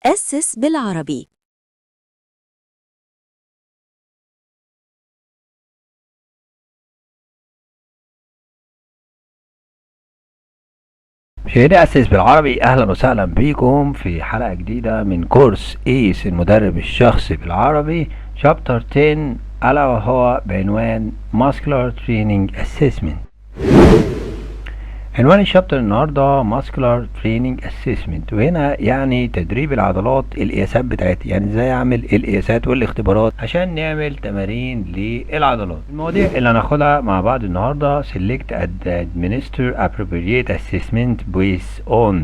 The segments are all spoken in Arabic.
أسس بالعربي. مشاهدي أسس بالعربي، أهلا وسهلا بيكم في حلقة جديدة من كورس إيس المدرب الشخصي بالعربي شابتر 10، ألا وهو بعنوان Muscular Training Assessment. عنوان الشابتر النهاردة Muscular Training Assessment، وهنا يعني تدريب العضلات، القياسات بتاعتها، يعني ازاي اعمل القياسات والاختبارات عشان نعمل تمارين للعضلات. المواضيع اللي هناخدها مع بعض النهاردة: Select and administer appropriate assessment based on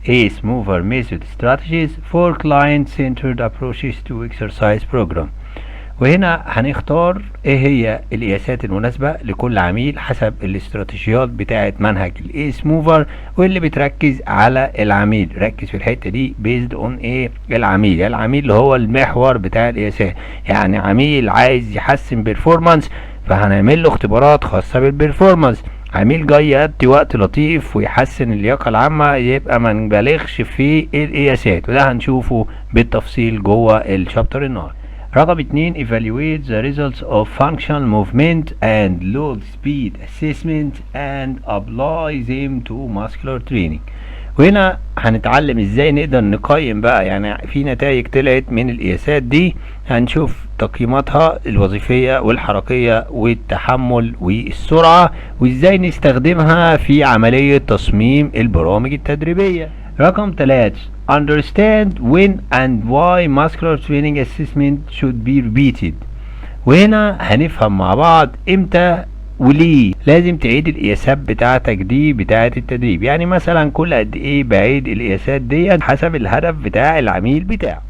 ACE mover method strategies for client-centered approaches to exercise program. وهنا هنختار ايه هي القياسات المناسبة لكل عميل حسب الاستراتيجيات بتاعة منهج الايس موفر، واللي بتركز على العميل. ركز في الحتة دي بيزد اون ايه العميل، العميل اللي هو المحور بتاع القياسات. يعني عميل عايز يحسن بيرفورمانس فهنعمل له اختبارات خاصة بالبيرفورمانس. عميل جاي يقضي وقت لطيف ويحسن اللياقة العامة يبقى ما نبالغش في القياسات، وده هنشوفه بالتفصيل جوه الشابتر النهارده. رقم 2: evaluate the results of functional movement and load speed assessment and apply them to muscular training. وهنا هنتعلم ازاي نقدر نقيم بقى، يعني في نتائج طلعت من القياسات دي هنشوف تقييماتها الوظيفية والحركية والتحمل والسرعة، وازاي نستخدمها في عملية تصميم البرامج التدريبية. رقم 3: understand when and why muscular training assessment should be repeated. وهنا هنفهم مع بعض امتى وليه لازم تعيد القياسات بتاعتك دي بتاعت التدريب. يعني مثلا كل قد ايه بعيد القياسات دي حسب الهدف بتاع العميل بتاعه.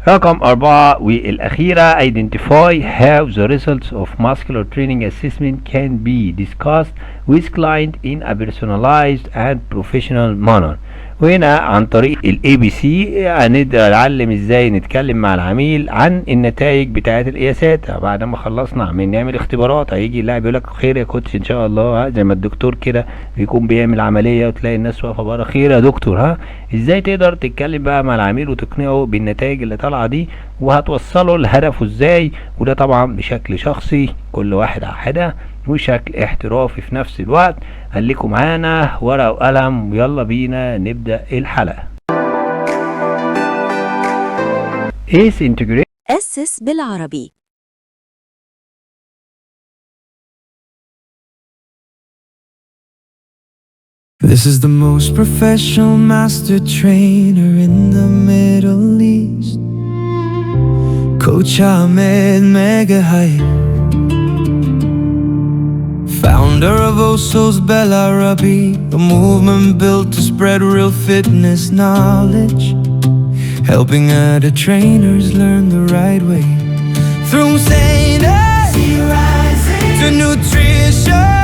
رقم 4 والأخيرة: identify how the results of muscular training assessment can be discussed with client in a personalized and professional manner. وهنا عن طريق الاي بي سي هنقدر نتعلم ازاي نتكلم مع العميل عن النتائج بتاعه القياسات. بعد ما خلصنا عمال نعمل اختبارات هيجي اللاعب يقول لك خير يا كوتش ان شاء الله، زي ما الدكتور كده بيكون بيعمل عمليه وتلاقي الناس واقفه بره خير يا دكتور. ازاي تقدر تتكلم بقى مع العميل وتقنعه بالنتائج اللي طالعه دي وهتوصله لهدفه ازاي، وده طبعا بشكل شخصي كل واحد على حده وشكل احترافي في نفس الوقت. خليكم معانا ورقة وقلم ويلا بينا نبدأ الحلقة. ACE Integrate. أسس بالعربي. This is the most professional master trainer in the Middle East, Coach Ahmed Megahype, founder of Oso's Bella Rabi, a movement built to spread real fitness knowledge, helping other trainers learn the right way. Through Zaynab to nutrition,